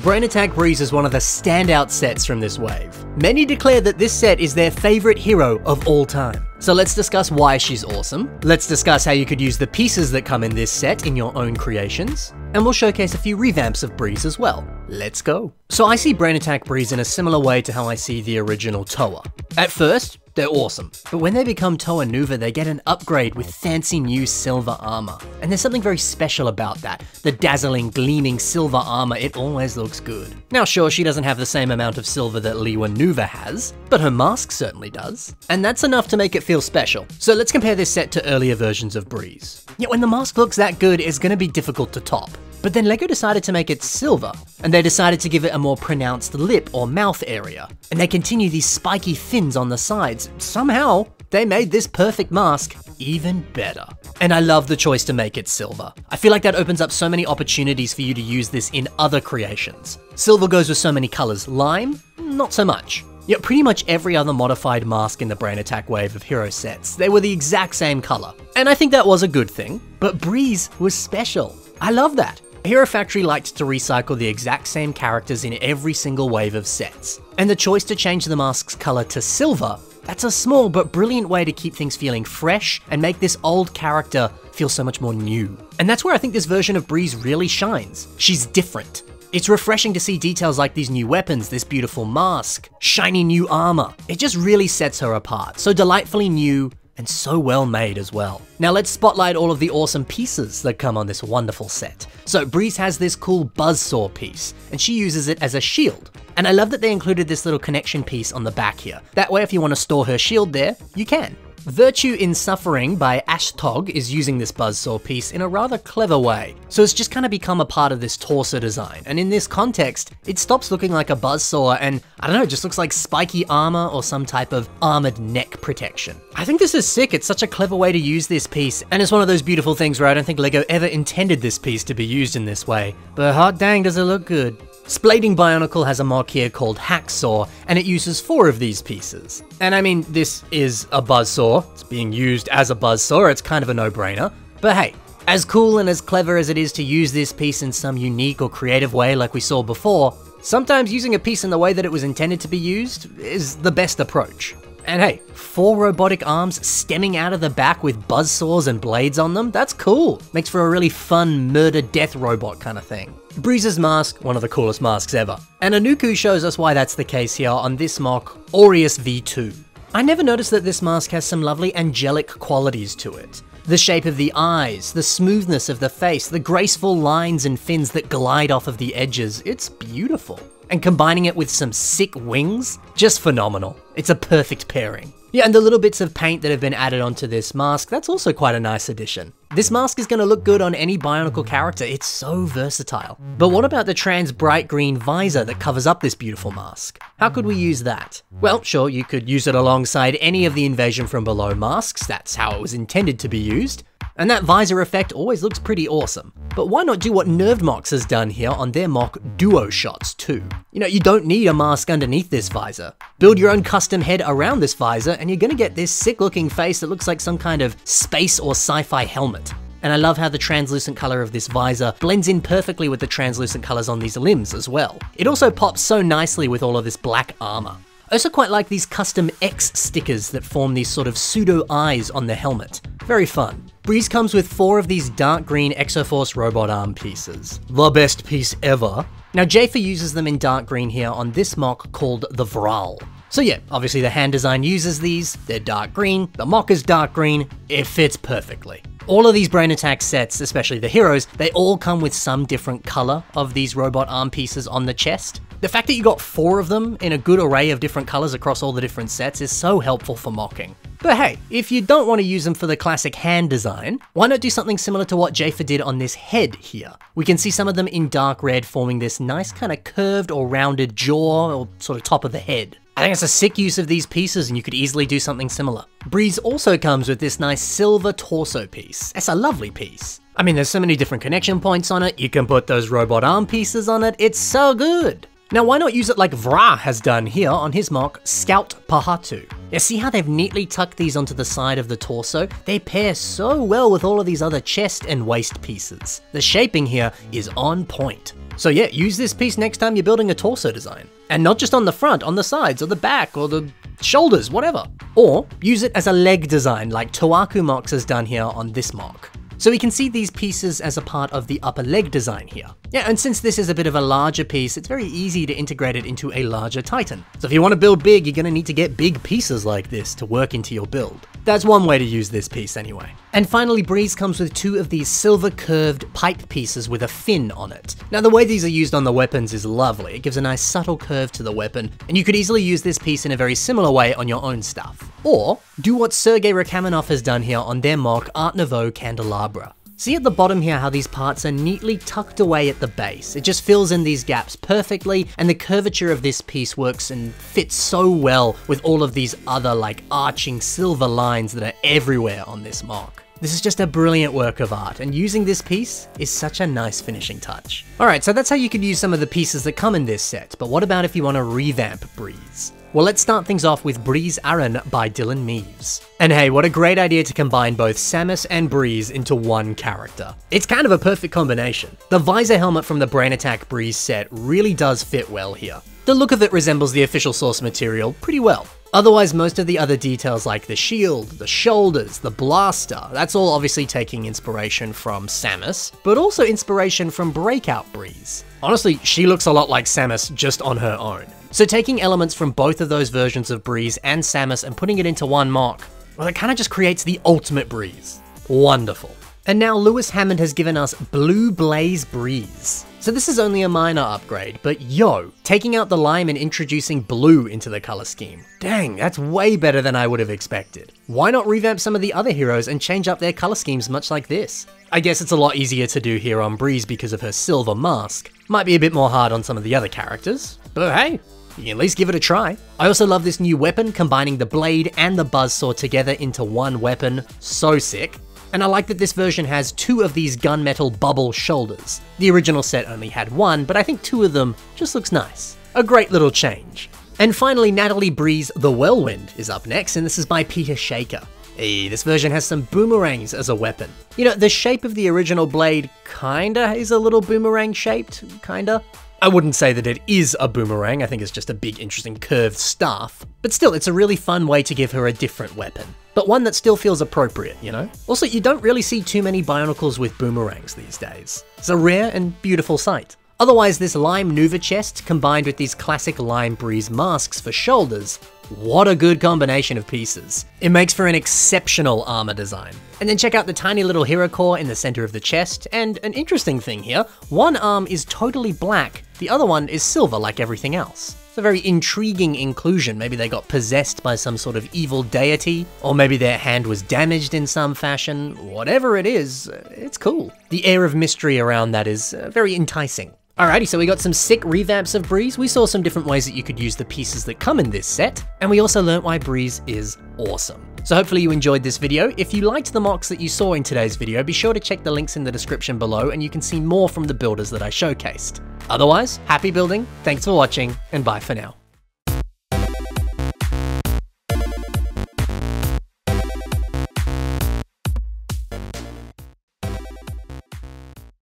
Brain Attack Breez is one of the standout sets from this wave. Many declare that this set is their favorite hero of all time. So let's discuss why she's awesome, let's discuss how you could use the pieces that come in this set in your own creations, and we'll showcase a few revamps of Breez as well. Let's go. So I see Brain Attack Breez in a similar way to how I see the original Toa. At first, they're awesome, but when they become Toa Nuva, they get an upgrade with fancy new silver armor. And there's something very special about that. The dazzling, gleaming silver armor, it always looks good. Now sure, she doesn't have the same amount of silver that Liwa Nuva has, but her mask certainly does. And that's enough to make it feel special. So let's compare this set to earlier versions of Breez. Yet when the mask looks that good, it's gonna be difficult to top. But then LEGO decided to make it silver, and they decided to give it a more pronounced lip or mouth area. And they continue these spiky fins on the sides. Somehow, they made this perfect mask even better. And I love the choice to make it silver. I feel like that opens up so many opportunities for you to use this in other creations. Silver goes with so many colors. Lime? Not so much. Yet pretty much every other modified mask in the Brain Attack wave of hero sets, they were the exact same color. And I think that was a good thing, but Breez was special. I love that. Hero Factory liked to recycle the exact same characters in every single wave of sets. And the choice to change the mask's color to silver, that's a small but brilliant way to keep things feeling fresh and make this old character feel so much more new. And that's where I think this version of Breez really shines. She's different. It's refreshing to see details like these new weapons, this beautiful mask, shiny new armor. It just really sets her apart. So delightfully new, and so well made as well. Now let's spotlight all of the awesome pieces that come on this wonderful set. So Breez has this cool buzzsaw piece, and she uses it as a shield. And I love that they included this little connection piece on the back here. That way if you want to store her shield there, you can. Virtue in Suffering by Ashtog is using this buzzsaw piece in a rather clever way. So it's just kind of become a part of this torso design, and in this context, it stops looking like a buzzsaw and, I don't know, it just looks like spiky armor or some type of armored neck protection. I think this is sick, it's such a clever way to use this piece, and it's one of those beautiful things where I don't think LEGO ever intended this piece to be used in this way, but hot dang does it look good. Splading Bionicle has a mock here called Hacksaw, and it uses 4 of these pieces. And I mean, this is a buzzsaw, it's being used as a buzzsaw, it's kind of a no-brainer. But hey, as cool and as clever as it is to use this piece in some unique or creative way like we saw before, sometimes using a piece in the way that it was intended to be used is the best approach. And hey, 4 robotic arms stemming out of the back with buzzsaws and blades on them, that's cool. Makes for a really fun murder-death robot kind of thing. Breez's mask, one of the coolest masks ever. And Anuku shows us why that's the case here on this mock, Aureus V2. I never noticed that this mask has some lovely angelic qualities to it. The shape of the eyes, the smoothness of the face, the graceful lines and fins that glide off of the edges, it's beautiful. And combining it with some sick wings, just phenomenal. It's a perfect pairing. Yeah, and the little bits of paint that have been added onto this mask, that's also quite a nice addition. This mask is going to look good on any Bionicle character, it's so versatile. But what about the trans bright green visor that covers up this beautiful mask? How could we use that? Well, sure, you could use it alongside any of the Invasion from Below masks, that's how it was intended to be used. And that visor effect always looks pretty awesome. But why not do what Nerved MOCs has done here on their mock duo shots too? You know, you don't need a mask underneath this visor. Build your own custom head around this visor and you're gonna get this sick looking face that looks like some kind of space or sci-fi helmet. And I love how the translucent color of this visor blends in perfectly with the translucent colors on these limbs as well. It also pops so nicely with all of this black armor. I also quite like these custom X stickers that form these sort of pseudo eyes on the helmet. Very fun. Breez comes with 4 of these dark green Exoforce robot arm pieces. The best piece ever. Now Jafer uses them in dark green here on this mock called the Vral. So yeah, obviously the hand design uses these, they're dark green, the mock is dark green, it fits perfectly. All of these Brain Attack sets, especially the heroes, they all come with some different color of these robot arm pieces on the chest. The fact that you got 4 of them in a good array of different colors across all the different sets is so helpful for mocking. But hey, if you don't want to use them for the classic hand design, why not do something similar to what Jafer did on this head here? We can see some of them in dark red forming this nice kind of curved or rounded jaw or sort of top of the head. I think it's a sick use of these pieces and you could easily do something similar. Breez also comes with this nice silver torso piece. It's a lovely piece. I mean, there's so many different connection points on it, you can put those robot arm pieces on it, it's so good. Now why not use it like Vra has done here on his mock Scout Pahatu? Yeah, see how they've neatly tucked these onto the side of the torso? They pair so well with all of these other chest and waist pieces. The shaping here is on point. So yeah, use this piece next time you're building a torso design. And not just on the front, on the sides, or the back, or the shoulders, whatever. Or use it as a leg design like Toaku MOCs has done here on this mock. So we can see these pieces as a part of the upper leg design here. Yeah, and since this is a bit of a larger piece, it's very easy to integrate it into a larger Titan. So if you want to build big, you're going to need to get big pieces like this to work into your build. That's one way to use this piece anyway. And finally, Breez comes with two of these silver curved pipe pieces with a fin on it. Now the way these are used on the weapons is lovely. It gives a nice subtle curve to the weapon, and you could easily use this piece in a very similar way on your own stuff. Or do what Sergei Rakamanov has done here on their mock Art Nouveau Candelabra. See at the bottom here how these parts are neatly tucked away at the base. It just fills in these gaps perfectly, and the curvature of this piece works and fits so well with all of these other like arching silver lines that are everywhere on this mock. This is just a brilliant work of art, and using this piece is such a nice finishing touch. Alright, so that's how you could use some of the pieces that come in this set, but what about if you want to revamp Breez? Well, let's start things off with Breez Aaron by Dylan Meaves. And hey, what a great idea to combine both Samus and Breez into one character. It's kind of a perfect combination. The visor helmet from the Brain Attack Breez set really does fit well here. The look of it resembles the official source material pretty well. Otherwise, most of the other details like the shield, the shoulders, the blaster, that's all obviously taking inspiration from Samus, but also inspiration from Breakout Breez. Honestly, she looks a lot like Samus just on her own. So taking elements from both of those versions of Breez and Samus and putting it into one mock, well, it kind of just creates the ultimate Breez. Wonderful. And now Lewis Hammond has given us Blue Blaze Breez. So this is only a minor upgrade, but yo, taking out the lime and introducing blue into the color scheme. Dang, that's way better than I would have expected. Why not revamp some of the other heroes and change up their color schemes much like this? I guess it's a lot easier to do here on Breez because of her silver mask. Might be a bit more hard on some of the other characters, but hey, you can at least give it a try. I also love this new weapon, combining the blade and the buzzsaw together into one weapon. So sick. And I like that this version has two of these gunmetal bubble shoulders. The original set only had one, but I think two of them just looks nice. A great little change. And finally, Natalie Breez The Whirlwind is up next, and this is by Peter Shaker. Hey, this version has some boomerangs as a weapon. You know, the shape of the original blade kinda is a little boomerang shaped, kinda. I wouldn't say that it is a boomerang, I think it's just a big interesting curved staff. But still, it's a really fun way to give her a different weapon. But one that still feels appropriate, you know? Also, you don't really see too many Bionicles with boomerangs these days. It's a rare and beautiful sight. Otherwise, this lime Nuva chest combined with these classic lime Breez masks for shoulders, what a good combination of pieces. It makes for an exceptional armor design. And then check out the tiny little hero core in the center of the chest, and an interesting thing here, one arm is totally black, the other one is silver like everything else. It's a very intriguing inclusion. Maybe they got possessed by some sort of evil deity, or maybe their hand was damaged in some fashion. Whatever it is, it's cool. The air of mystery around that is very enticing. Alrighty, so we got some sick revamps of Breez, we saw some different ways that you could use the pieces that come in this set, and we also learnt why Breez is awesome. So hopefully you enjoyed this video. If you liked the mocks that you saw in today's video, be sure to check the links in the description below and you can see more from the builders that I showcased. Otherwise, happy building, thanks for watching, and bye for now.